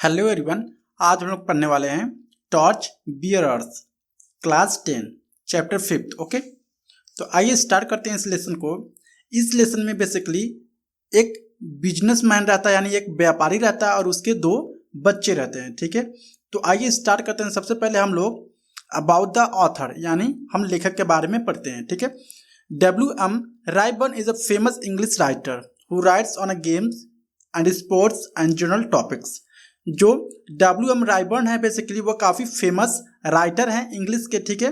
Hello everyone. आज हम लोग पढ़ने वाले हैं torch bearers class 10 chapter 5। Okay, तो आइए स्टार्ट करते हैं इस लेसन को। इस लेसन में बेसिकली एक बिजनेसमैन रहता है, यानी एक व्यापारी रहता है और उसके दो बच्चे रहते हैं। ठीक है, तो आइए स्टार्ट करते हैं। सबसे पहले हम लोग अबाउट द ऑथर यानी हम लेखक के बारे में पढ़ते हैं। ठीक है, W.M. Ryburn is a famous English writer who writes on a games and sports and general topics. जो W.M. रायबर्न है बेसिकली वो काफ़ी फेमस राइटर हैं इंग्लिश के। ठीक है,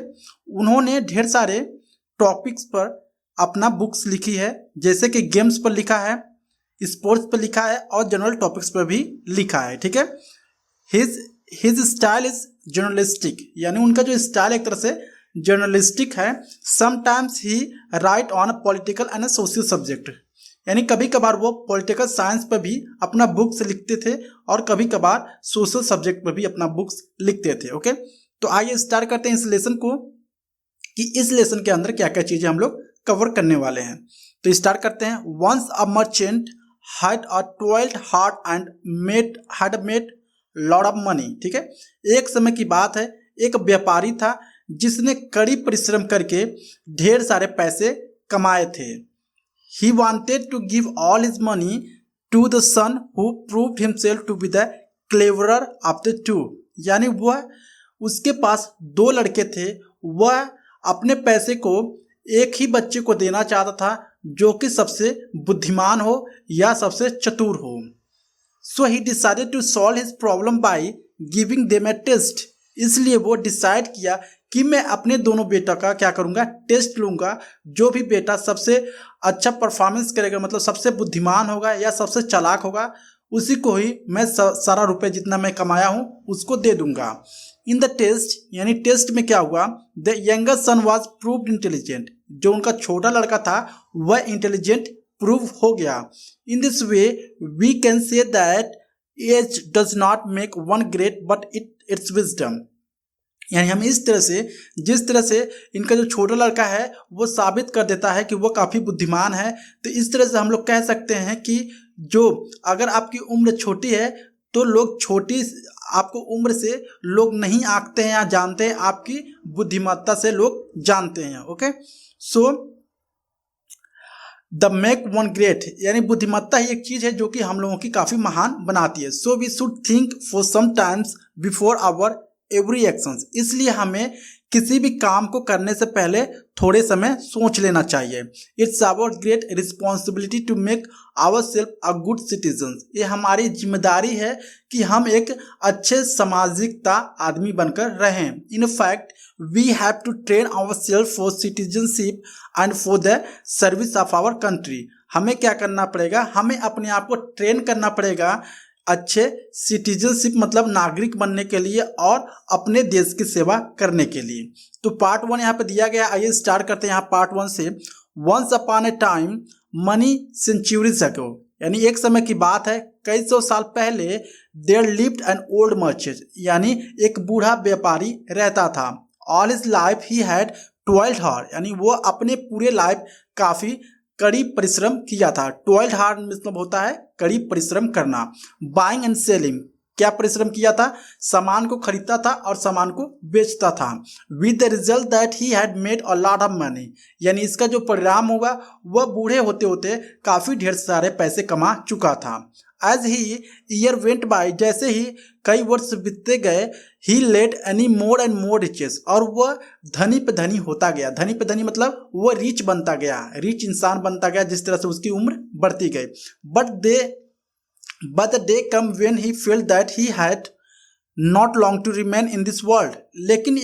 उन्होंने ढेर सारे टॉपिक्स पर अपना बुक्स लिखी है, जैसे कि गेम्स पर लिखा है, स्पोर्ट्स पर लिखा है और जनरल टॉपिक्स पर भी लिखा है। ठीक है, हिज स्टाइल इज जर्नलिस्टिक, यानी उनका जो स्टाइल एक तरह से जर्नलिस्टिक है। Sometimes he right on political and social subject, यानी कभी कभार वो पॉलिटिकल साइंस पर भी अपना बुक्स लिखते थे और कभी कभार सोशल सब्जेक्ट पर भी अपना बुक्स लिखते थे। ओके, तो आइए स्टार्ट करते हैं इस लेसन को कि इस लेसन के अंदर क्या क्या चीज़ें हम लोग कवर करने वाले हैं। तो स्टार्ट करते हैं। Once a merchant had a toiled hard and had made lot of money. ठीक है, एक समय की बात है, एक व्यापारी था जिसने कड़ी परिश्रम करके ढेर सारे पैसे कमाए थे। He wanted to give all his money to the son who proved himself to be the cleverer of the two। यानी वह उसके पास दो लड़के थे, वह अपने पैसे को एक ही बच्चे को देना चाहता था जो कि सबसे बुद्धिमान हो या सबसे चतुर हो। So he decided to solve his problem by giving them a test। इसलिए वो डिसाइड किया कि मैं अपने दोनों बेटा का क्या करूँगा, टेस्ट लूँगा। जो भी बेटा सबसे अच्छा परफॉर्मेंस करेगा, मतलब सबसे बुद्धिमान होगा या सबसे चालाक होगा, उसी को ही मैं सारा रुपए जितना मैं कमाया हूँ उसको दे दूंगा। इन द टेस्ट, यानी टेस्ट में क्या हुआ, the younger son was proved intelligent. जो उनका छोटा लड़का था वह इंटेलिजेंट प्रूव हो गया। In this way we can say that age does not make one great but it's wisdom. यानी हम इस तरह से, जिस तरह से इनका जो छोटा लड़का है वो साबित कर देता है कि वो काफ़ी बुद्धिमान है, तो इस तरह से हम लोग कह सकते हैं कि जो अगर आपकी उम्र छोटी है तो लोग छोटी आपको उम्र से लोग नहीं आंकते हैं या जानते हैं, आपकी बुद्धिमत्ता से लोग जानते हैं। Okay, so the make one great, यानी बुद्धिमत्ता ही एक चीज़ है जो कि हम लोगों की काफ़ी महान बनाती है। So we should think for some times before our every actions. इसलिए हमें किसी भी काम को करने से पहले थोड़े समय सोच लेना चाहिए। It's our great responsibility to make our self a good citizen. ये हमारी जिम्मेदारी है कि हम एक अच्छे सामाजिकता आदमी बनकर रहें। In fact we have to train our self for citizenship and for the service of our country. हमें क्या करना पड़ेगा, हमें अपने आप को ट्रेन करना पड़ेगा अच्छे सिटीजनशिप मतलब नागरिक बनने के लिए और अपने देश की सेवा करने के लिए। तो पार्ट 1 यहाँ पे दिया गया। आइए स्टार्ट करते हैं यहाँ पार्ट 1 से। Once upon a time many centuries ago, यानी एक समय की बात है, कई सौ साल पहले, there lived an old merchant, यानी एक बूढ़ा व्यापारी रहता था। All his life he had toiled hard, यानी वो अपने पूरे लाइफ काफ़ी कड़ी परिश्रम किया था। टॉयल्ड हार्ड मतलब होता है कड़ी परिश्रम करना। बाइंग एंड सेलिंग, क्या परिश्रम किया था, सामान को खरीदता था और सामान को बेचता था। With the result that he had made a lot of money, यानी इसका जो परिणाम होगा वह बूढ़े होते होते काफ़ी ढेर सारे पैसे कमा चुका था। As he year went by, जैसे ही कई वर्ष बीतते गए, he led any more and more riches, और वह धनी पे धनी होता गया। धनी पे धनी मतलब वह रिच बनता गया, रिच इंसान बनता गया जिस तरह से उसकी उम्र बढ़ती गई। But the day come when he felt that he had not long to remain in this world। लेकिन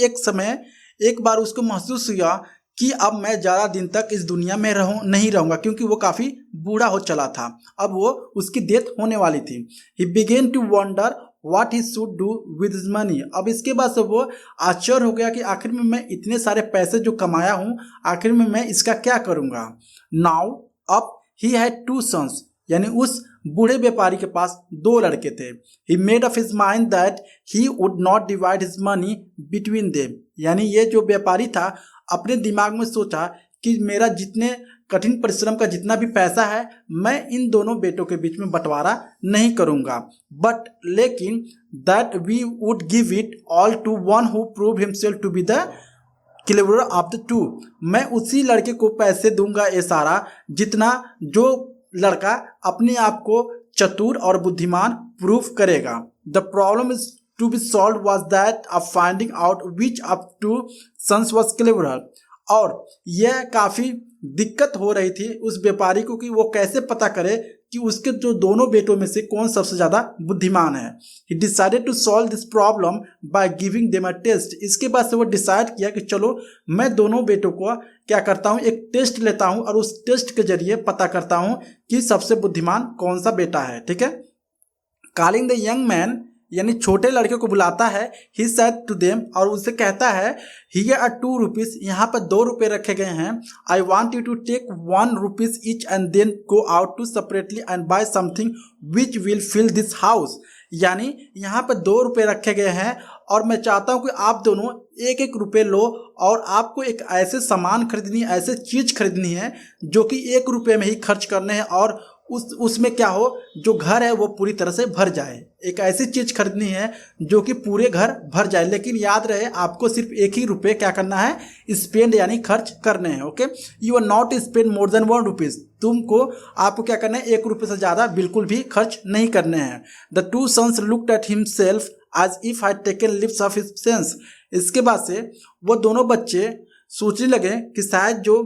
एक बार उसको महसूस हुआ कि अब मैं ज़्यादा दिन तक इस दुनिया में नहीं रहूँगा, क्योंकि वो काफ़ी बूढ़ा हो चला था, अब वो उसकी डेथ होने वाली थी। He began to wonder what he should do with his money। अब इसके बाद से वो आश्चर्य हो गया कि आखिर में मैं इतने सारे पैसे जो कमाया हूँ, आखिर में मैं इसका क्या करूँगा। Now अब he had two sons, यानी उस बूढ़े व्यापारी के पास दो लड़के थे। He made up his mind that he would not divide his money between them, यानी ये जो व्यापारी था अपने दिमाग में सोचा कि मेरा जितने कठिन परिश्रम का जितना भी पैसा है मैं इन दोनों बेटों के बीच में बंटवारा नहीं करूंगा, बट लेकिन that we would give it all to one who prove himself to be the cleverer of the two. मैं उसी लड़के को पैसे दूंगा ये सारा जितना जो लड़का अपने आप को चतुर और बुद्धिमान प्रूव करेगा। The problem is to be solve was that of finding out which of two sons was cleverer. और यह काफ़ी दिक्कत हो रही थी उस व्यापारी को कि वो कैसे पता करे कि उसके जो दोनों बेटों में से कौन सबसे ज़्यादा बुद्धिमान है। He decided to solve this problem by giving them a test. इसके बाद से वो डिसाइड किया कि चलो मैं दोनों बेटों को क्या करता हूँ, एक टेस्ट लेता हूँ और उस टेस्ट के जरिए पता करता हूँ कि सबसे बुद्धिमान कौन सा बेटा है। ठीक है। कॉलिंग द यंग मैन यानी छोटे लड़के को बुलाता है, ही सेड टू देम, और उससे कहता है हियर आर 2 रुपीज, यहाँ पर 2 रुपये रखे गए हैं। I want you to take 1 rupees each and then go out to separately and buy something which will fill this house. यानी यहाँ पर 2 रुपये रखे गए हैं और मैं चाहता हूँ कि आप दोनों 1-1 रुपये लो और आपको एक ऐसे सामान खरीदनी, ऐसे चीज़ खरीदनी है जो कि 1 रुपये में ही खर्च करने हैं और उसमें क्या हो, जो घर है वो पूरी तरह से भर जाए। एक ऐसी चीज़ खरीदनी है जो कि पूरे घर भर जाए, लेकिन याद रहे आपको सिर्फ 1 ही रुपये क्या करना है, स्पेंड यानी खर्च करने हैं। Okay, you are not spend more than 1 rupees. आपको क्या करना है, 1 रुपये से ज़्यादा बिल्कुल भी खर्च नहीं करने हैं। The 2 sons looked at himself as if had taken leaps of his sense। इसके बाद से वो दोनों बच्चे सोचने लगे कि शायद जो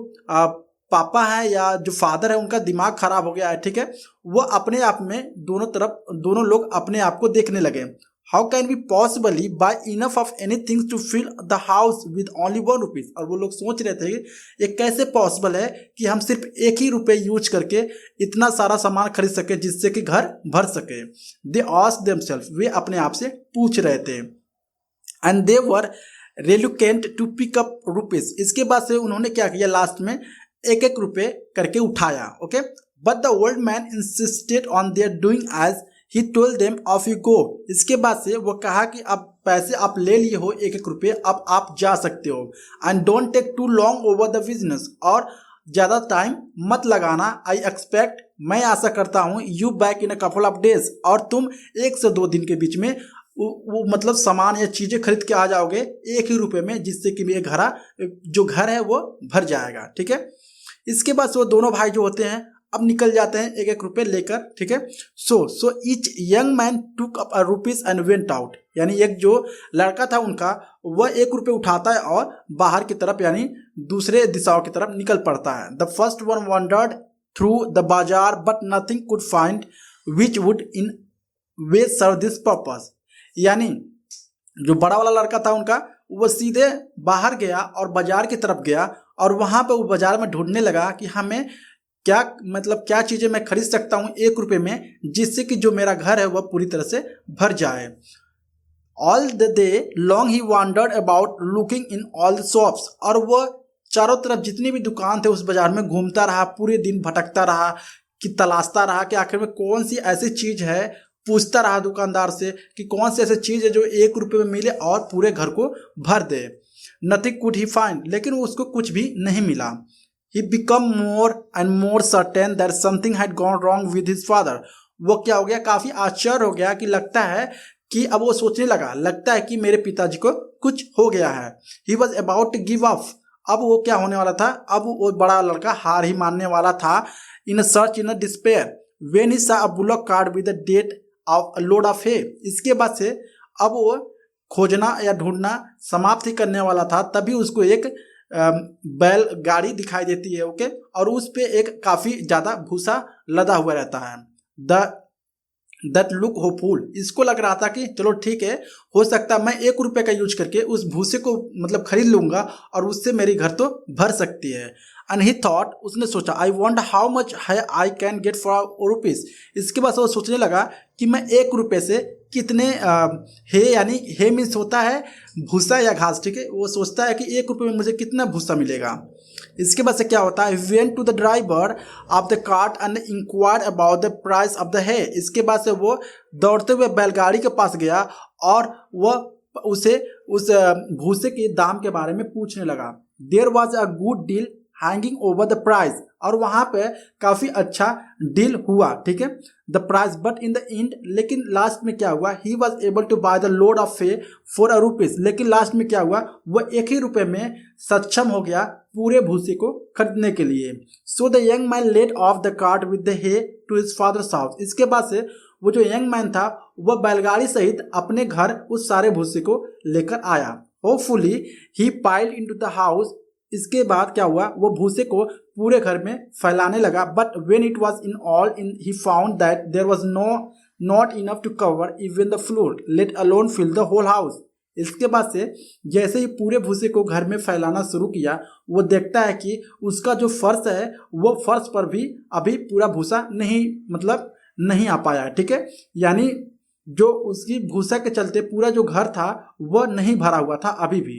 पापा है या जो फादर है उनका दिमाग खराब हो गया है। ठीक है, वो अपने आप में दोनों लोग अपने आप को देखने लगे। How can be possibly buy enough of anything to fill the house with only 1 rupees. और वो लोग सोच रहे थे कि ये कैसे पॉसिबल है कि हम सिर्फ 1 ही रुपये यूज करके इतना सारा सामान खरीद सके जिससे कि घर भर सके। दे आस्क्ड देमसेल्फ, वे अपने आप से पूछ रहे थे। And they were reluctant to pick up rupees. इसके बाद से उन्होंने क्या किया, लास्ट में 1-1 रुपये करके उठाया। Okay, but the old man insisted on their doing as he told them off you go. इसके बाद से वो कहा कि अब पैसे आप ले लिए हो 1-1 रुपये, अब आप जा सकते हो। And don't take too long over the business, और ज़्यादा टाइम मत लगाना। आई एक्सपेक्ट, मैं आशा करता हूँ, you back in a couple of days, और तुम 1 से 2 दिन के बीच में वो मतलब सामान या चीज़ें खरीद के आ जाओगे 1 ही रुपये में, जिससे कि मेरे जो घर है वो भर जाएगा। ठीक है, इसके बाद वो दोनों भाई जो होते हैं अब निकल जाते हैं 1-1 रुपये लेकर। ठीक है, so each young man took up a rupees and went out. यानी एक जो लड़का था उनका, वह 1 रुपये उठाता है और बाहर की तरफ यानी दूसरे दिशाओं की तरफ निकल पड़ता है। The first one wandered through the bazaar but nothing could find which would in way serve this purpose. यानी जो बड़ा वाला लड़का था उनका, वो सीधे बाहर गया और बाजार की तरफ गया और वहाँ पे वो बाजार में ढूंढने लगा कि हमें क्या चीज़ें मैं खरीद सकता हूँ 1 रुपये में, जिससे कि जो मेरा घर है वह पूरी तरह से भर जाए। All the day long he wandered about looking in all the shops. और वह चारों तरफ जितनी भी दुकान थे उस बाजार में घूमता रहा, पूरे दिन भटकता रहा कि तलाशता रहा कि आखिर में कौन सी ऐसी चीज़ है, पूछता रहा दुकानदार से कि कौन सी ऐसी चीज़ है जो 1 रुपये में मिले और पूरे घर को भर दे। नथिंग कुड ही फाइंड, लेकिन उसको कुछ भी नहीं मिला। He become more and more certain that something had gone wrong with his father. वो क्या हो गया, काफ़ी आश्चर्य हो गया कि लगता है कि अब वो सोचने लगता है कि मेरे पिताजी को कुछ हो गया है। He was about to give up. अब वो क्या होने वाला था, अब वो बड़ा लड़का हार ही मानने वाला था। In a search in a despair when he saw a bullock cart with the date of load of hay. इसके बाद से अब वो खोजना या ढूंढना समाप्त ही करने वाला था, तभी उसको एक बैल गाड़ी दिखाई देती है। ओके, और उस पे एक काफ़ी ज़्यादा भूसा लदा हुआ रहता है। That look hopeful. इसको लग रहा था कि चलो ठीक है, हो सकता है मैं 1 रुपये का यूज करके उस भूसे को मतलब खरीद लूँगा और उससे मेरी घर तो भर सकती है। एंड ही थॉट, उसने सोचा, आई वॉन्ट हाउ मच है I can get for rupees. इसके बाद वो सोचने लगा कि मैं 1 रुपये से कितने हे, यानी हे मीन्स होता है भूसा या घास। ठीक है, वो सोचता है कि 1 रुपये में मुझे कितना भूसा मिलेगा। इसके बाद से क्या होता है, went to the driver of the cart and inquired about the price of the hay. इसके बाद से वो दौड़ते हुए बैलगाड़ी के पास गया और वह उसे उस भूसे के दाम के बारे में पूछने लगा। There was a good deal hanging over the price. और वहाँ पे काफ़ी अच्छा डील हुआ, ठीक है, the price, but in the end, लेकिन लास्ट में क्या हुआ, he was able to buy the load of फे फॉर अ रुपीज़, लेकिन लास्ट में क्या हुआ, वह 1 ही रुपये में सक्षम हो गया पूरे भूसे को खरीदने के लिए। So the young man let off the cart with the hay to his father's house, इसके बाद से वो जो यंग मैन था वह बैलगाड़ी सहित अपने घर उस सारे भूसे को लेकर आया। Hopefully he piled into the house, इसके बाद क्या हुआ, वो भूसे को पूरे घर में फैलाने लगा। But when it was in all in he found that there was not enough to cover even the floor, let alone fill the whole house. इसके बाद से जैसे ही पूरे भूसे को घर में फैलाना शुरू किया, वो देखता है कि उसका जो फर्श है वो फर्श पर भी अभी पूरा भूसा नहीं आ पाया, ठीक है, यानी जो उसकी भूसा के चलते पूरा जो घर था वह नहीं भरा हुआ था अभी भी।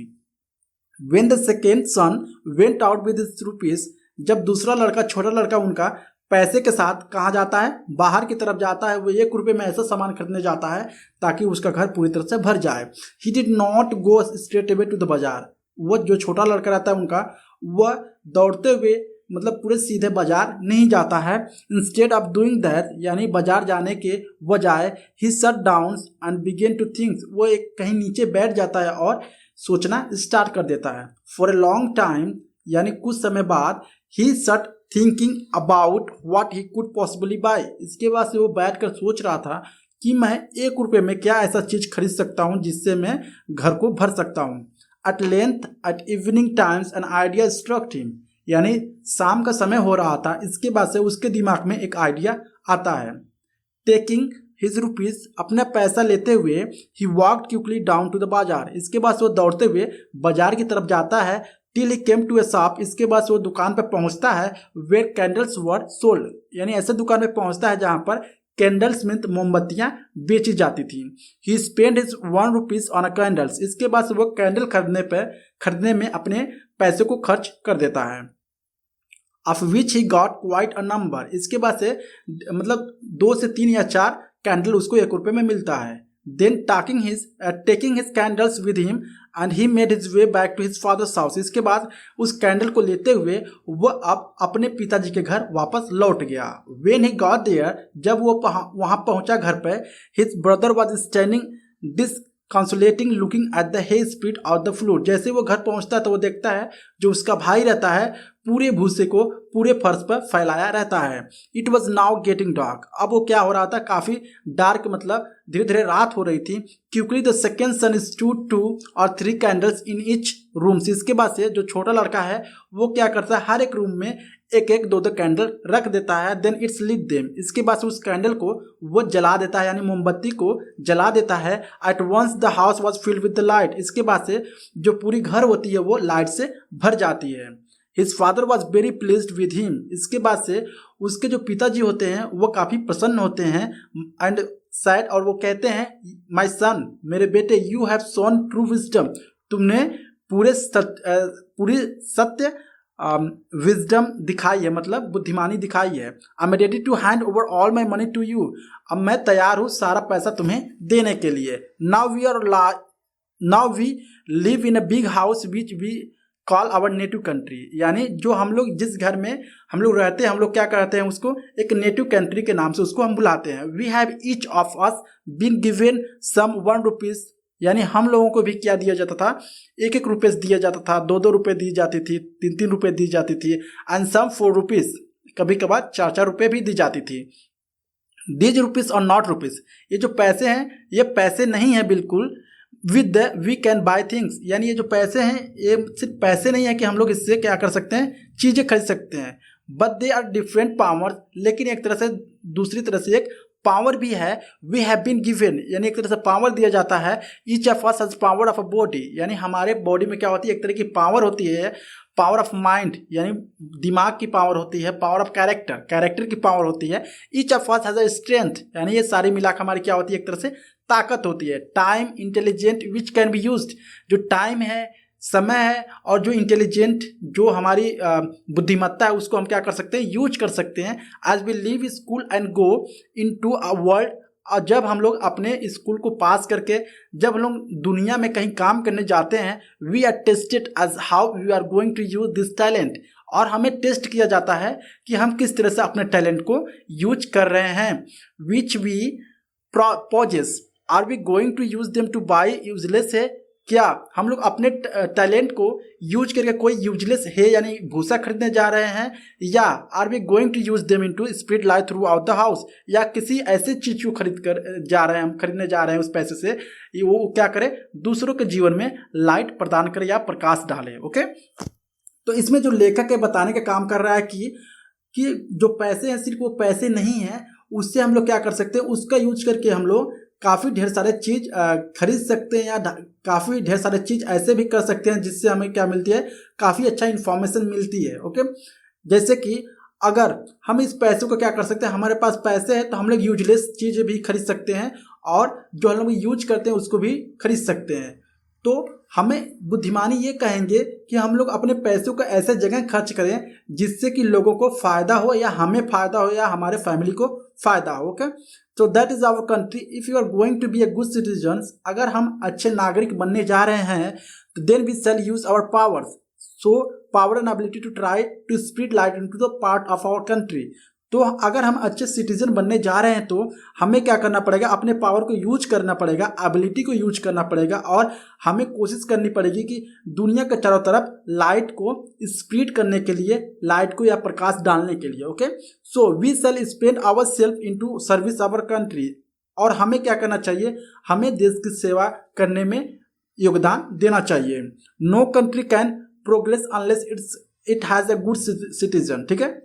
When the second son went out with his rupees, जब दूसरा लड़का, छोटा लड़का उनका पैसे के साथ कहाँ जाता है, बाहर की तरफ जाता है, वो 1 रुपये में ऐसा सामान खरीदने जाता है ताकि उसका घर पूरी तरह से भर जाए। He did not go straight away to the बाजार, वो जो छोटा लड़का रहता है उनका, वह दौड़ते हुए पूरे सीधे बाजार नहीं जाता है। इंस्टेड ऑफ डूइंग दैट, यानी बाजार जाने के बजाय, he shut down and began to think, वो एक कहीं नीचे बैठ जाता है और सोचना स्टार्ट कर देता है। फॉर ए लॉन्ग टाइम, यानी कुछ समय बाद, he shut thinking about what he could possibly buy, इसके बाद से वो बैठ कर सोच रहा था कि मैं 1 रुपये में क्या ऐसा चीज़ खरीद सकता हूँ जिससे मैं घर को भर सकता हूँ। At length at evening times an idea struck him, यानी शाम का समय हो रहा था, इसके बाद से उसके दिमाग में एक आइडिया आता है। टेकिंग हिज रुपीज, अपना पैसा लेते हुए, he walked quickly down to the bazaar, इसके बाद से वो दौड़ते हुए बाजार की तरफ जाता है। Till he came to a shop, इसके बाद से वो दुकान पर पहुंचता है। वेयर कैंडल्स वर सोल्ड, यानी ऐसे दुकान पे पहुंचता है जहां पर कैंडल्स मीन मोमबत्तियां बेची जाती थी। He spend his 1 rupees on a candles, इसके बाद से वो कैंडल खरीदने में अपने पैसे को खर्च कर देता है। Of which he got quite a number, इसके बाद से 2 से 3 या 4 कैंडल उसको 1 रुपये में मिलता है। Then taking his candles with him and he made his way back to his father's house, इसके बाद उस कैंडल को लेते हुए वह अब अपने पिताजी के घर वापस लौट गया। व्हेन ही गॉट देयर, जब वो वहां पहुंचा घर पे, his brother was standing disconsolating looking at the hay split out the floor, जैसे वो घर पहुंचता है तो वो देखता है जो उसका भाई रहता है पूरे भूसे को पूरे फर्श पर फैलाया रहता है। It was now getting dark, अब वो क्या हो रहा था, काफी डार्क, धीरे धीरे रात हो रही थी। Quickly the second sun stood 2 और 3 कैंडल्स इन ईच रूम, इसके बाद से जो छोटा लड़का है वो क्या करता है, हर एक रूम में 1-1, 2-2 कैंडल रख देता है। देन इट्स लिट देम, इसके बाद से उस कैंडल को वो जला देता है, यानी मोमबत्ती को जला देता है। At once the house was filled with the light, इसके बाद से जो पूरी घर होती है वो लाइट से भर जाती है। His father was very pleased with him, इसके बाद से उसके जो पिताजी होते हैं वो काफ़ी प्रसन्न होते हैं। एंड सैड, और वो कहते हैं, माय सन, मेरे बेटे, you have shown true wisdom, तुमने पूरी सत्य विजडम दिखाई है, बुद्धिमानी दिखाई है। I am ready to hand over all my money to you, अब मैं तैयार हूँ सारा पैसा तुम्हें देने के लिए। Now we live in a big house which we call our native country, यानी जो हम लोग जिस घर में हम लोग रहते हैं, हम लोग क्या करते हैं, उसको एक नेटिव कंट्री के नाम से उसको हम बुलाते हैं। We have each of us been given some 1 rupees, यानी हम लोगों को भी क्या दिया जाता था, 1-1 रुपये दिया जाता था, 2-2 रुपये दी जाती थी, 3-3 रुपये दी जाती थी। एंड सम 4 रुपीज, कभी कभार 4-4 रुपये भी दी जाती थी। These rupees are not rupees, ये जो पैसे हैं ये पैसे नहीं है बिल्कुल। With we can buy things, यानी ये जो पैसे हैं ये सिर्फ पैसे नहीं है कि हम लोग इससे क्या कर सकते हैं, चीज़ें खरीद सकते हैं। But they are different powers, लेकिन एक तरह से दूसरी तरह से एक पावर भी है। वी हैव बीन गिवन, यानी एक तरह से पावर दिया जाता है। Each of us has power of a body, यानी हमारे बॉडी में क्या होती है, एक तरह की पावर होती है। पावर ऑफ माइंड, यानी दिमाग की पावर होती है। पावर ऑफ कैरेक्टर की पावर होती है। Each of us has a strength, यानी ये सारी मिलाकर हमारी क्या होती है, एक तरह से ताकत होती है। Time intelligent which can be used, जो टाइम है, समय है, और जो इंटेलिजेंट, जो हमारी बुद्धिमत्ता है, उसको हम क्या कर सकते हैं, यूज कर सकते हैं। As we leave school and go into a world, और जब हम लोग अपने स्कूल को पास करके जब हम लोग दुनिया में कहीं काम करने जाते हैं, we are tested as how we are going to use this talent, और हमें टेस्ट किया जाता है कि हम किस तरह से अपने टैलेंट को यूज कर रहे हैं। Which we possess are we going to use them to buy useless है, क्या हम लोग अपने टैलेंट को यूज करके कोई यूजलेस है यानी भूसा खरीदने जा रहे हैं, या are we going to use them into spread light throughout the house, या किसी ऐसे चीज को खरीद कर जा रहे हैं, हम खरीदने जा रहे हैं उस पैसे से वो क्या करे, दूसरों के जीवन में लाइट प्रदान करे या प्रकाश डाले। ओके, तो इसमें जो लेखक है बताने का काम कर रहा है कि जो पैसे हैं सिर्फ वो पैसे नहीं हैं, उससे हम लोग क्या कर सकते हैं, उसका यूज करके हम लोग काफ़ी ढेर सारे चीज़ खरीद सकते हैं या काफ़ी ढेर सारे चीज़ ऐसे भी कर सकते हैं जिससे हमें क्या मिलती है, काफ़ी अच्छा इन्फॉर्मेशन मिलती है। ओके, जैसे कि अगर हम इस पैसों को क्या कर सकते हैं, हमारे पास पैसे हैं तो हम लोग यूजलेस चीज़ें भी खरीद सकते हैं और जो हम लोग यूज करते हैं उसको भी खरीद सकते हैं। तो हमें बुद्धिमानी ये कहेंगे कि हम लोग अपने पैसों को ऐसे जगह खर्च करें जिससे कि लोगों को फ़ायदा हो या हमें फ़ायदा हो या हमारे फैमिली को फ़ायदा हो। ओके, तो that is our country. If you are going to be a good citizen, अगर हम अच्छे नागरिक बनने जा रहे हैं तो then we shall use our powers, so power and ability to try to spread light into the part of our country. तो अगर हम अच्छे सिटीजन बनने जा रहे हैं तो हमें क्या करना पड़ेगा, अपने पावर को यूज करना पड़ेगा, एबिलिटी को यूज करना पड़ेगा और हमें कोशिश करनी पड़ेगी कि दुनिया के चारों तरफ लाइट को स्प्रेड करने के लिए, लाइट को या प्रकाश डालने के लिए। Okay, so we shall spend our self into service our country. और हमें क्या करना चाहिए, हमें देश की सेवा करने में योगदान देना चाहिए। No country can progress unless it has a good citizen. ठीक है,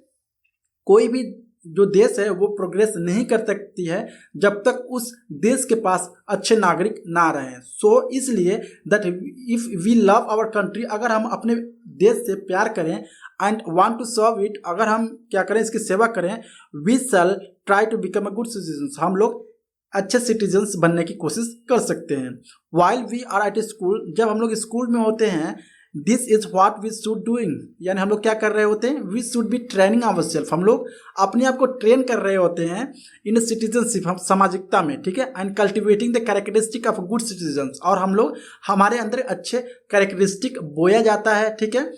कोई भी जो देश है वो प्रोग्रेस नहीं कर सकती है जब तक उस देश के पास अच्छे नागरिक ना रहें। सो इसलिए that if we love our country, अगर हम अपने देश से प्यार करें and want to serve it, अगर हम क्या करें, इसकी सेवा करें, we shall try to become a good citizen, हम लोग अच्छे सिटीजन्स बनने की कोशिश कर सकते हैं। While we are at school, जब हम लोग स्कूल में होते हैं, this is what we should doing, यानी हम लोग क्या कर रहे होते हैं, we should be training our self, हम लोग अपने आप को ट्रेन कर रहे होते हैं इन सिटीजनशिप, हम सामाजिकता में। ठीक है, and cultivating the characteristic of good citizens, और हम लोग हमारे अंदर अच्छे कैरेक्टरिस्टिक बोया जाता है। ठीक है,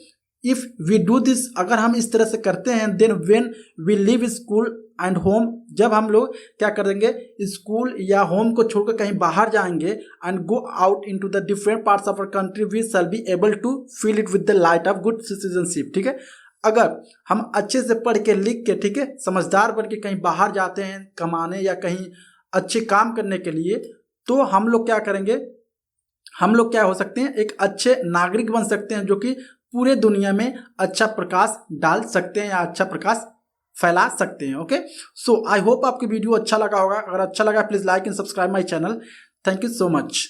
इफ़ वी डू दिस, अगर हम इस तरह से करते हैं, then when we leave school and home, जब हम लोग क्या करेंगे, स्कूल या होम को छोड़कर कहीं बाहर जाएंगे and go out into the different parts of our country, we shall be able to feel it with the light of good citizenship. ठीक है, अगर हम अच्छे से पढ़ के लिख के, ठीक है, समझदार बन के कहीं बाहर जाते हैं कमाने या कहीं अच्छे काम करने के लिए, तो हम लोग क्या करेंगे, हम लोग क्या हो सकते हैं, एक अच्छे नागरिक बन सकते हैं जो कि पूरे दुनिया में अच्छा प्रकाश डाल सकते हैं या अच्छा प्रकाश फैला सकते हैं। ओके, सो आई होप आपको वीडियो अच्छा लगा होगा। अगर अच्छा लगा please like and subscribe my channel. Thank you so much.